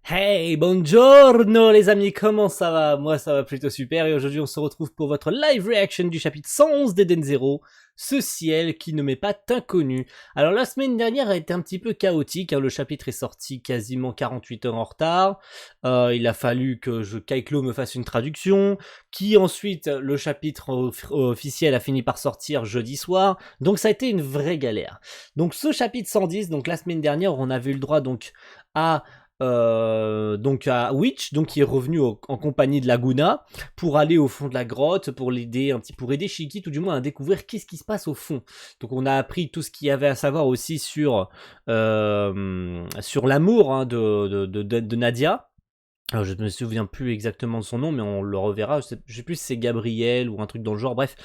Hey, buongiorno les amis, comment ça va? Moi ça va plutôt super et aujourd'hui on se retrouve pour votre live reaction du chapitre 111 d'Eden Zero, ce ciel qui ne m'est pas inconnu. Alors la semaine dernière a été un petit peu chaotique, hein, le chapitre est sorti quasiment 48 heures en retard, il a fallu que Kaiklo me fasse une traduction, qui ensuite le chapitre officiel a fini par sortir jeudi soir, donc ça a été une vraie galère. Donc ce chapitre 110, donc la semaine dernière on avait eu le droit donc à Witch, donc qui est revenu en compagnie de Laguna pour aller au fond de la grotte, pour l'aider pour aider Shiki tout du moins à découvrir qu'est-ce qui se passe au fond. Donc on a appris tout ce qu'il y avait à savoir aussi sur l'amour hein, de Nadia. Alors, je me souviens plus exactement de son nom, mais on le reverra. Je sais plus si c'est Gabriel ou un truc dans le genre. Bref,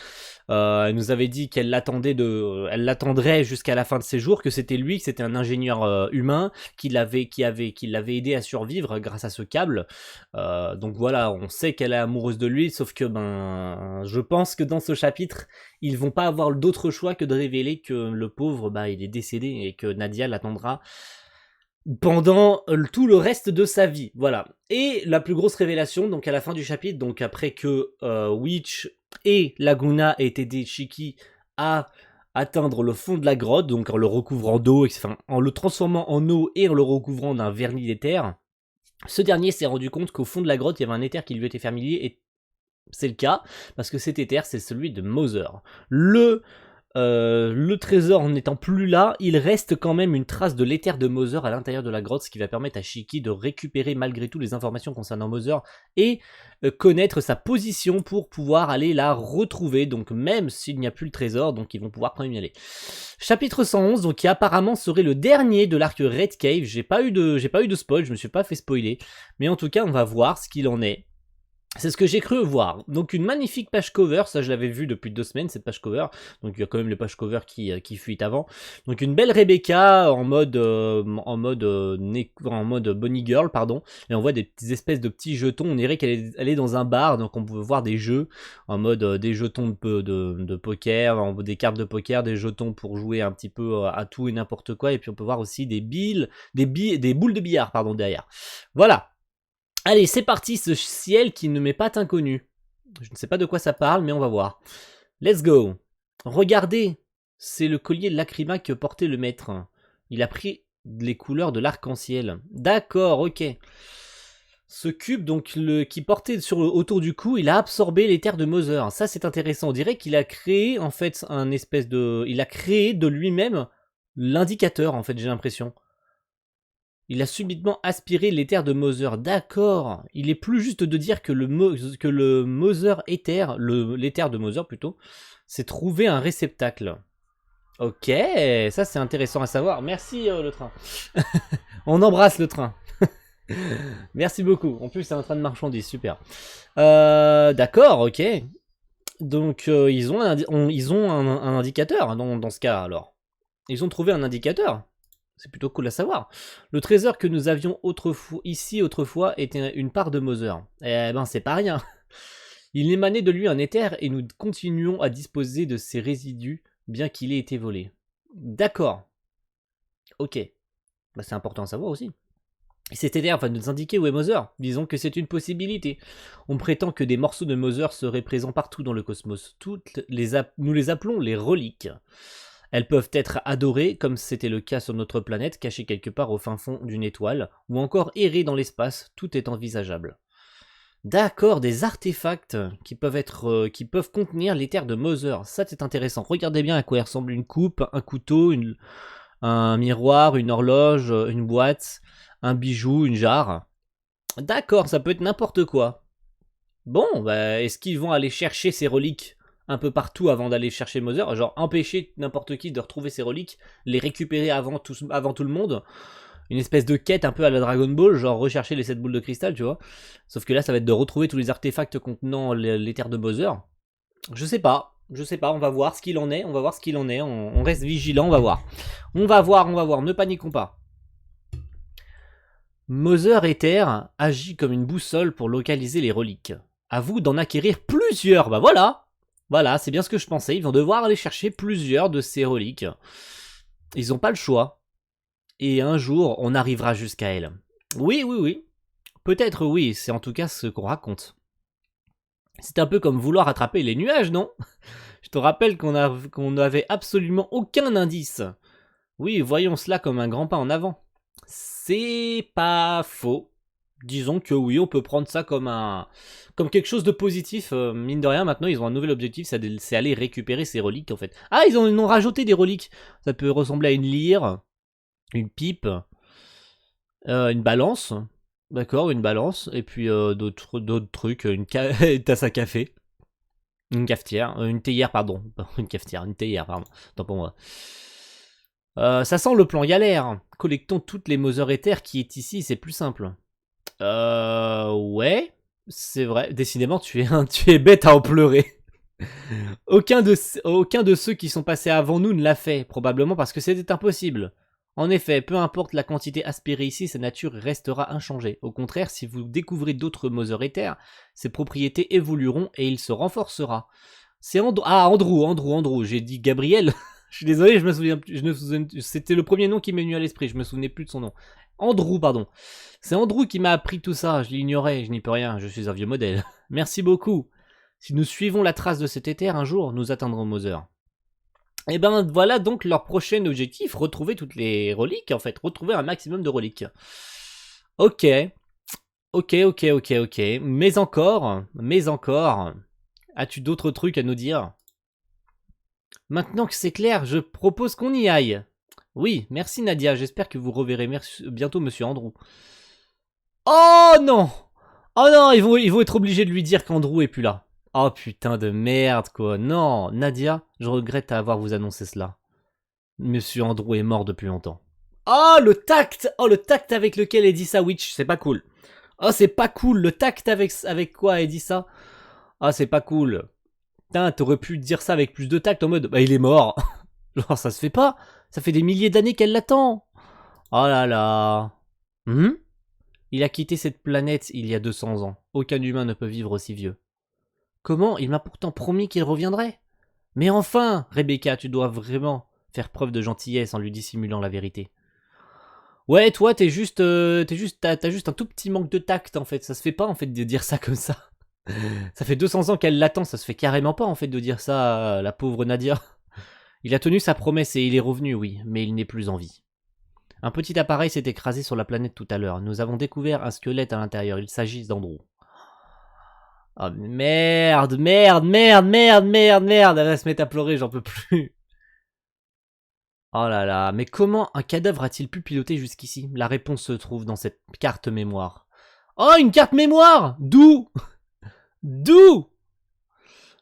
elle nous avait dit qu'elle l'attendrait jusqu'à la fin de ses jours, que c'était lui, que c'était un ingénieur humain qui l'avait aidé à survivre grâce à ce câble. Donc voilà, on sait qu'elle est amoureuse de lui, sauf que je pense que dans ce chapitre, ils vont pas avoir d'autre choix que de révéler que le pauvre, il est décédé et que Nadia l'attendra pendant tout le reste de sa vie, voilà. Et la plus grosse révélation, donc à la fin du chapitre, donc après que Witch et Laguna aient aidé Shiki à atteindre le fond de la grotte, donc en le recouvrant d'eau, enfin en le transformant en eau et en le recouvrant d'un vernis d'éther, ce dernier s'est rendu compte qu'au fond de la grotte, il y avait un éther qui lui était familier, et c'est le cas, parce que cet éther, c'est celui de Mother. Le trésor n'étant plus là, il reste quand même une trace de l'éther de Mother à l'intérieur de la grotte, ce qui va permettre à Shiki de récupérer malgré tout les informations concernant Mother et connaître sa position pour pouvoir aller la retrouver, donc même s'il n'y a plus le trésor, donc ils vont pouvoir quand même y aller. Chapitre 111, donc qui apparemment serait le dernier de l'arc Red Cave, j'ai pas eu de spoil, je me suis pas fait spoiler, mais en tout cas on va voir ce qu'il en est. C'est ce que j'ai cru voir. Donc une magnifique page cover, ça je l'avais vu depuis 2 semaines cette page cover. Donc il y a quand même les pages cover qui fuitent avant. Donc une belle Rebecca en mode Bunny Girl pardon. Et on voit des petites espèces de petits jetons. On dirait qu'elle est dans un bar, donc on peut voir des jeux en mode des jetons de poker, des cartes de poker, des jetons pour jouer un petit peu à tout et n'importe quoi. Et puis on peut voir aussi des boules de billard pardon derrière. Voilà. Allez, c'est parti, ce ciel qui ne m'est pas inconnu. Je ne sais pas de quoi ça parle, mais on va voir. Let's go. Regardez, c'est le collier de Lacrima que portait le maître. Il a pris les couleurs de l'arc-en-ciel. D'accord, ok. Ce cube donc qui portait autour du cou, il a absorbé l'éther de Mother. Ça c'est intéressant. On dirait qu'il a créé en fait il a créé de lui-même l'indicateur en fait, j'ai l'impression. Il a subitement aspiré l'éther de Mother. D'accord. Il est plus juste de dire que le Mother éther, l'éther de Mother plutôt, s'est trouvé un réceptacle. Ok, ça c'est intéressant à savoir. Merci le train. On embrasse le train. Merci beaucoup. En plus c'est un train de marchandises, super. D'accord, ok. Donc ils ont un indicateur dans ce cas alors. Ils ont trouvé un indicateur. C'est plutôt cool à savoir. Le trésor que nous avions autrefois était une part de Mother. Eh ben c'est pas rien. Il émanait de lui un éther et nous continuons à disposer de ses résidus bien qu'il ait été volé. D'accord. Ok. C'est important à savoir aussi. Cet éther va nous indiquer où est Mother. Disons que c'est une possibilité. On prétend que des morceaux de Mother seraient présents partout dans le cosmos. Nous les appelons les reliques. Elles peuvent être adorées, comme c'était le cas sur notre planète, cachée quelque part au fin fond d'une étoile, ou encore errer dans l'espace, tout est envisageable. D'accord, des artefacts qui peuvent contenir l'éther de Mother. Ça c'est intéressant. Regardez bien à quoi ressemble une coupe, un couteau, un miroir, une horloge, une boîte, un bijou, une jarre. D'accord, ça peut être n'importe quoi. Bon, est-ce qu'ils vont aller chercher ces reliques un peu partout avant d'aller chercher Mother, genre empêcher n'importe qui de retrouver ses reliques, les récupérer avant tout le monde, une espèce de quête un peu à la Dragon Ball, genre rechercher les 7 boules de cristal, tu vois. Sauf que là, ça va être de retrouver tous les artefacts contenant l'éther de Mother. Je sais pas, on va voir ce qu'il en est, on reste vigilant, on va voir. On va voir, ne paniquons pas. Mother Éther agit comme une boussole pour localiser les reliques. À vous d'en acquérir plusieurs, voilà. Voilà, c'est bien ce que je pensais. Ils vont devoir aller chercher plusieurs de ces reliques. Ils n'ont pas le choix. Et un jour, on arrivera jusqu'à elle. Oui. Peut-être oui, c'est en tout cas ce qu'on raconte. C'est un peu comme vouloir attraper les nuages, non? Je te rappelle qu'on n'avait absolument aucun indice. Oui, voyons cela comme un grand pas en avant. C'est pas faux. Disons que oui, on peut prendre ça comme quelque chose de positif. Mine de rien, maintenant, ils ont un nouvel objectif, c'est aller récupérer ces reliques, en fait. Ah, ils ont rajouté des reliques. Ça peut ressembler à une lyre, une pipe, une balance. D'accord, une balance. Et puis d'autres trucs, une tasse à café. Une cafetière, une théière, pardon. Une cafetière, une théière, pardon. Tant pour moi. Ça sent le plan Yalaire. Collectons toutes les Mother Ether qui est ici, c'est plus simple. Ouais, c'est vrai. Décidément, tu es bête à en pleurer. aucun de ceux qui sont passés avant nous ne l'a fait, probablement parce que c'était impossible. En effet, peu importe la quantité aspirée ici, sa nature restera inchangée. Au contraire, si vous découvrez d'autres Mother Ether, ses propriétés évolueront et il se renforcera. C'est Andrew, j'ai dit Gabriel. Je suis désolé, je me souviens plus. C'était le premier nom qui m'est venu à l'esprit, je me souvenais plus de son nom. Andrew, pardon. C'est Andrew qui m'a appris tout ça, je l'ignorais, je n'y peux rien, je suis un vieux modèle. Merci beaucoup. Si nous suivons la trace de cet éther, un jour, nous atteindrons Mother. Et ben voilà donc leur prochain objectif, retrouver toutes les reliques, en fait, retrouver un maximum de reliques. Ok. Mais encore, as-tu d'autres trucs à nous dire? Maintenant que c'est clair, je propose qu'on y aille. Oui, merci Nadia, j'espère que vous reverrez bientôt Monsieur Andrew. Oh non! Oh non, ils vont être obligés de lui dire qu'Andrew est plus là. Oh putain de merde quoi. Non, Nadia, je regrette d'avoir vous annoncé cela. Monsieur Andrew est mort depuis longtemps. Oh le tact! Oh le tact avec lequel elle dit ça, Witch, c'est pas cool. Oh c'est pas cool, le tact avec quoi elle dit ça? Ah c'est pas cool. Putain, t'aurais pu dire ça avec plus de tact en mode bah il est mort. Genre ça se fait pas. Ça fait des milliers d'années qu'elle l'attend. Oh là là. Il a quitté cette planète il y a 200 ans. Aucun humain ne peut vivre aussi vieux. Comment? Il m'a pourtant promis qu'il reviendrait. Mais enfin, Rebecca, tu dois vraiment faire preuve de gentillesse en lui dissimulant la vérité. Ouais, toi, t'as juste un tout petit manque de tact en fait. Ça se fait pas en fait de dire ça comme ça. Ça fait 200 ans qu'elle l'attend, ça se fait carrément pas en fait de dire ça à la pauvre Nadia. Il a tenu sa promesse et il est revenu, oui, mais il n'est plus en vie. Un petit appareil s'est écrasé sur la planète tout à l'heure. Nous avons découvert un squelette à l'intérieur. Il s'agit d'Andrew. Oh merde. Elle va se mettre à pleurer, j'en peux plus. Oh là là, mais comment un cadavre a-t-il pu piloter jusqu'ici? La réponse se trouve dans cette carte mémoire. Oh, une carte mémoire! D'où? D'où?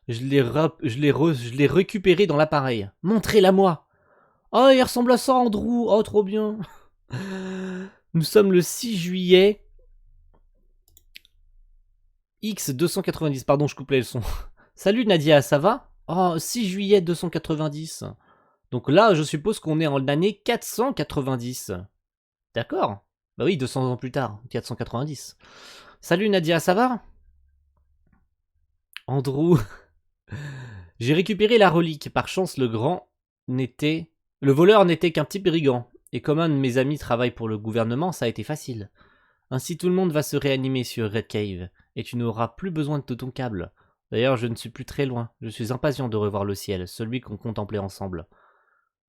Je l'ai récupérée dans l'appareil. Montrez-la-moi. Oh, il ressemble à ça, Andrew. Oh, trop bien. Nous sommes le 6 juillet. X290. Pardon, je coupe les leçons. Salut Nadia, ça va? Oh, 6 juillet 290. Donc là, je suppose qu'on est en l'année 490. D'accord. Bah oui, 200 ans plus tard, 490. Salut Nadia, ça va? Andrew. J'ai récupéré la relique. Par chance, le voleur n'était qu'un petit brigand. Et comme un de mes amis travaille pour le gouvernement, ça a été facile. Ainsi tout le monde va se réanimer sur Red Cave. Et tu n'auras plus besoin de ton câble. D'ailleurs, je ne suis plus très loin. Je suis impatient de revoir le ciel, celui qu'on contemplait ensemble.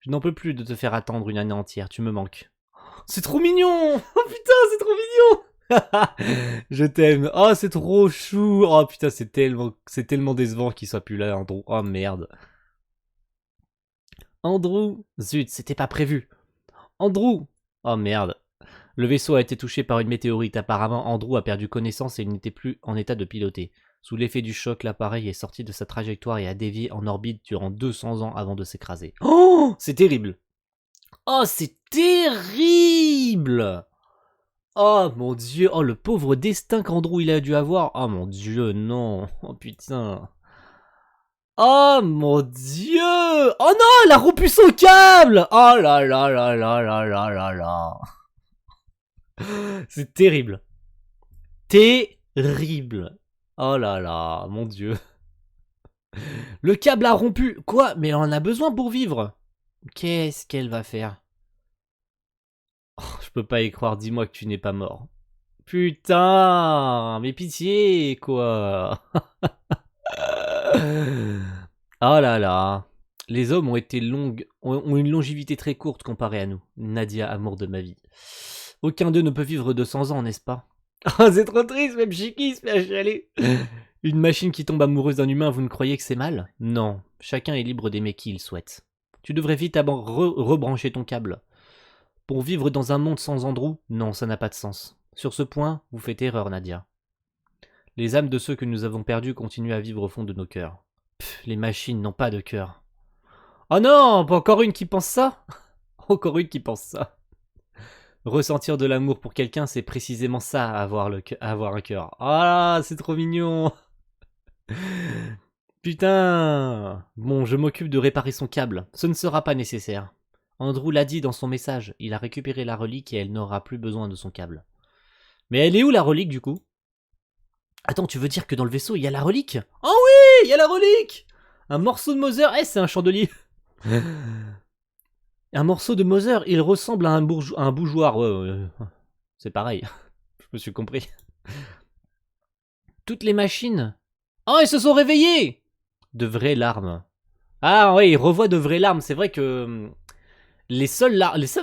Je n'en peux plus de te faire attendre une année entière, tu me manques. C'est trop mignon! Oh putain, c'est trop mignon! Je t'aime. Oh, c'est trop chou! Oh putain, c'est tellement décevant qu'il soit plus là, Andrew. Oh merde. Andrew! Zut, c'était pas prévu. Andrew! Oh merde. Le vaisseau a été touché par une météorite. Apparemment, Andrew a perdu connaissance et il n'était plus en état de piloter. Sous l'effet du choc, l'appareil est sorti de sa trajectoire et a dévié en orbite durant 200 ans avant de s'écraser. Oh! C'est terrible! Oh, c'est terrible! Oh mon dieu, oh le pauvre destin qu'Andrew il a dû avoir. Oh mon dieu, non. Oh putain. Oh mon dieu! Oh non, elle a rompu son câble! Oh là là là là là là là là. C'est terrible. Terrible. Oh là là, mon dieu. Le câble a rompu. Quoi? Mais elle en a besoin pour vivre. Qu'est-ce qu'elle va faire? Oh, je peux pas y croire, dis-moi que tu n'es pas mort. Putain, mais pitié, quoi. Oh là là. Les hommes ont une longévité très courte comparée à nous. Nadia, amour de ma vie. Aucun d'eux ne peut vivre 200 ans, n'est-ce pas? Oh, c'est trop triste, même Chiki se fait achaler. Une machine qui tombe amoureuse d'un humain, vous ne croyez que c'est mal? Non, chacun est libre d'aimer qui il souhaite. Tu devrais vite rebrancher ton câble. Pour vivre dans un monde sans Andrew? Non, ça n'a pas de sens. Sur ce point, vous faites erreur, Nadia. Les âmes de ceux que nous avons perdus continuent à vivre au fond de nos cœurs. Pff, les machines n'ont pas de cœur. Oh non, pas encore une qui pense ça? Encore une qui pense ça. Ressentir de l'amour pour quelqu'un, c'est précisément ça, avoir un cœur. Ah, c'est trop mignon. Putain. Bon, je m'occupe de réparer son câble. Ce ne sera pas nécessaire. Andrew l'a dit dans son message. Il a récupéré la relique et elle n'aura plus besoin de son câble. Mais elle est où la relique du coup? Attends, tu veux dire que dans le vaisseau, il y a la relique? Oh oui, il y a la relique! Un morceau de Mother. Eh, c'est un chandelier. Un morceau de Mother, il ressemble à un bougeoir. Ouais. C'est pareil. Je me suis compris. Toutes les machines. Oh, ils se sont réveillés! De vraies larmes. Ah ouais, il revoit de vraies larmes. C'est vrai que les seules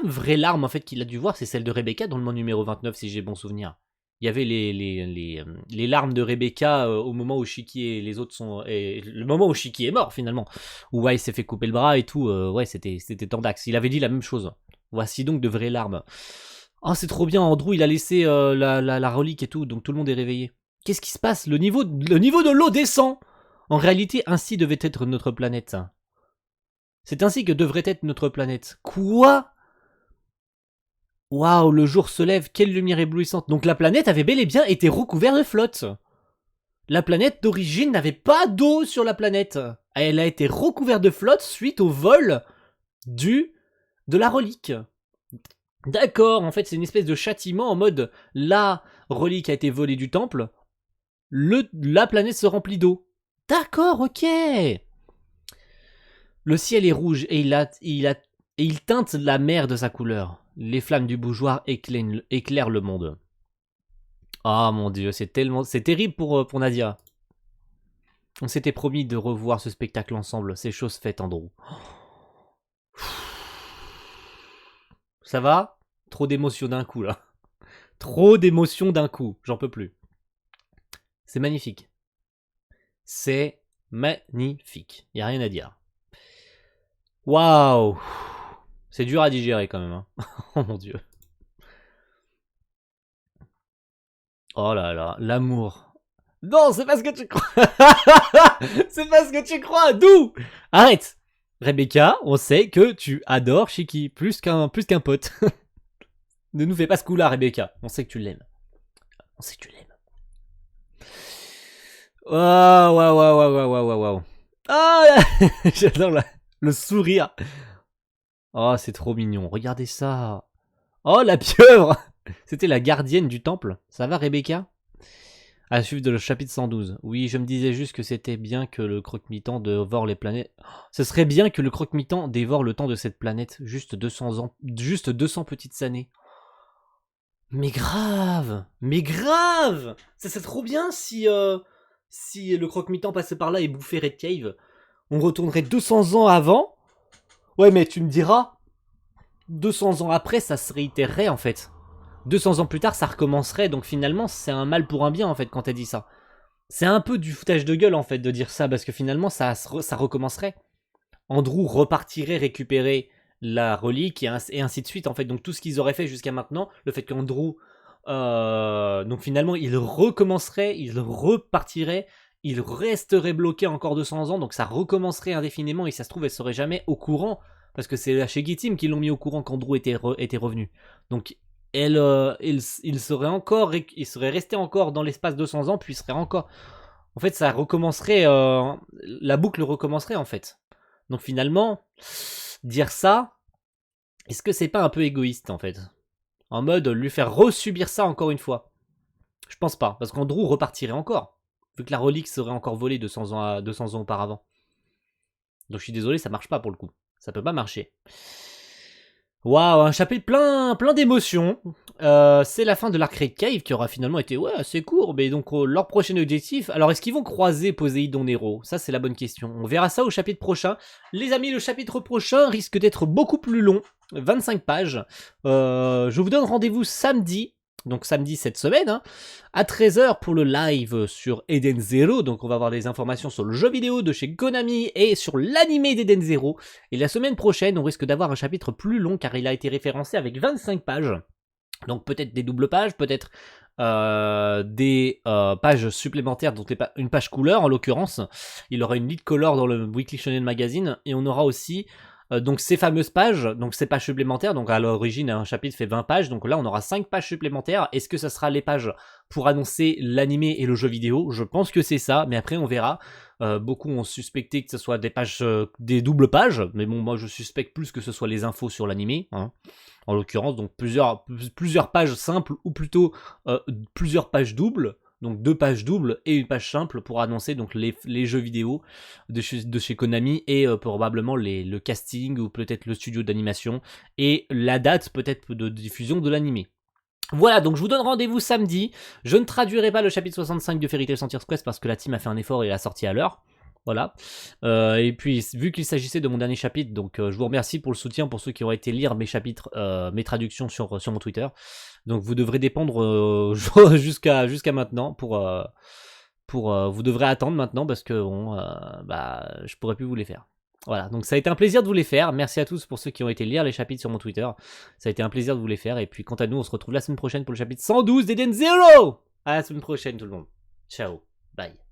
vraies larmes en fait qu'il a dû voir, c'est celles de Rebecca dans le monde numéro 29, si j'ai bon souvenir. Il y avait les larmes de Rebecca au moment où Shiki et les autres sont... Et le moment où Shiki est mort, finalement. Où ouais, il s'est fait couper le bras et tout. Ouais, c'était Tandax. Il avait dit la même chose. Voici donc de vraies larmes. Oh, c'est trop bien. Andrew, il a laissé la relique et tout. Donc tout le monde est réveillé. Qu'est-ce qui se passe? Le niveau de l'eau descend. En réalité, ainsi devait être notre planète. C'est ainsi que devrait être notre planète. Quoi? Waouh, le jour se lève, quelle lumière éblouissante. Donc la planète avait bel et bien été recouverte de flotte. La planète d'origine n'avait pas d'eau sur la planète. Elle a été recouverte de flotte suite au vol de la relique. D'accord, en fait c'est une espèce de châtiment en mode la relique a été volée du temple, la planète se remplit d'eau. D'accord, ok. Le ciel est rouge et il teinte la mer de sa couleur. Les flammes du bougeoir éclairent le monde. Ah mon dieu, c'est terrible pour Nadia. On s'était promis de revoir ce spectacle ensemble, c'est chose faite, Andrew. Ça va? Trop d'émotions d'un coup là. Trop d'émotions d'un coup, j'en peux plus. C'est magnifique. C'est magnifique, y a rien à dire. Waouh! C'est dur à digérer quand même. Hein. Oh mon dieu. Oh là là, l'amour. Non, c'est pas ce que tu crois. C'est pas ce que tu crois. D'où? Arrête. Rebecca, on sait que tu adores Shiki plus qu'un pote. Ne nous fais pas ce coup-là, Rebecca. On sait que tu l'aimes. On sait que tu l'aimes. Waouh, waouh, waouh, waouh, waouh, waouh. Ah, j'adore le sourire. Oh, c'est trop mignon. Regardez ça. Oh, la pieuvre. C'était la gardienne du temple. Ça va, Rebecca? À suivre de le chapitre 112. Oui, je me disais juste que c'était bien que le croque-mitant dévore les planètes. Ce serait bien que le croque-mitant dévore le temps de cette planète. Juste 200 ans. Juste 200 petites années. Mais grave! Mais grave! Ça serait trop bien si le croque-mitant passait par là et bouffait Red Cave. On retournerait 200 ans avant. Ouais, mais tu me diras, 200 ans après, ça se réitérerait en fait. 200 ans plus tard, ça recommencerait, donc finalement, c'est un mal pour un bien, en fait, quand t'as dit ça. C'est un peu du foutage de gueule, en fait, de dire ça, parce que finalement, ça recommencerait. Andrew repartirait récupérer la relique, et ainsi de suite, en fait. Donc tout ce qu'ils auraient fait jusqu'à maintenant, le fait qu'Andrew... donc finalement, il recommencerait, il repartirait, il resterait bloqué encore 200 ans, donc ça recommencerait indéfiniment, et ça se trouve, elle serait jamais au courant, parce que c'est chez Gittim qu'ils l'ont mis au courant qu'Andrew était revenu. Donc... il serait resté encore dans l'espace 200 ans, puis il serait encore... En fait, ça recommencerait... la boucle recommencerait, en fait. Donc finalement, dire ça, est-ce que c'est pas un peu égoïste, en fait? En mode, lui faire resubir ça encore une fois. Je pense pas, parce qu'Andrew repartirait encore, vu que la relique serait encore volée 200 ans auparavant. Donc je suis désolé, ça marche pas pour le coup. Ça peut pas marcher. Waouh, un chapitre plein d'émotions. c'est la fin de l'Arcade Cave qui aura finalement été assez court, mais donc leur prochain objectif. Alors est-ce qu'ils vont croiser Poséidon Nero? Ça c'est la bonne question. On verra ça au chapitre prochain. Les amis, le chapitre prochain risque d'être beaucoup plus long, 25 pages. Je vous donne rendez-vous samedi. Donc samedi cette semaine, hein, à 13h pour le live sur Eden Zero. Donc on va avoir des informations sur le jeu vidéo de chez Konami et sur l'animé d'Eden Zero. Et la semaine prochaine, on risque d'avoir un chapitre plus long car il a été référencé avec 25 pages. Donc peut-être des doubles pages, peut-être des pages supplémentaires, dont une page couleur en l'occurrence. Il aura une lead color dans le Weekly Shonen Magazine et on aura aussi donc ces fameuses pages, donc ces pages supplémentaires. Donc à l'origine un chapitre fait 20 pages, donc là on aura 5 pages supplémentaires. Est-ce que ça sera les pages pour annoncer l'animé et le jeu vidéo? Je pense que c'est ça, mais après on verra. Beaucoup ont suspecté que ce soit des pages, des doubles pages, mais bon moi je suspecte plus que ce soit les infos sur l'animé, hein. En l'occurrence, donc plusieurs pages simples ou plutôt plusieurs pages doubles. Donc 2 pages doubles et une page simple pour annoncer donc les jeux vidéo de chez Konami et probablement le casting ou peut-être le studio d'animation et la date peut-être de diffusion de l'animé. Voilà, donc je vous donne rendez-vous samedi. Je ne traduirai pas le chapitre 65 de Fairy Tail Frontiers Quest parce que la team a fait un effort et l'a sorti à l'heure. Voilà. Et puis, vu qu'il s'agissait de mon dernier chapitre, donc je vous remercie pour le soutien, pour ceux qui ont été lire mes chapitres, mes traductions sur mon Twitter. Donc vous devrez dépendre jusqu'à maintenant vous devrez attendre maintenant parce que bon, je pourrais plus vous les faire. Voilà, donc ça a été un plaisir de vous les faire. Merci à tous pour ceux qui ont été lire les chapitres sur mon Twitter. Ça a été un plaisir de vous les faire. Et puis quant à nous, on se retrouve la semaine prochaine pour le chapitre 112 d'Eden Zero. À la semaine prochaine tout le monde. Ciao, bye.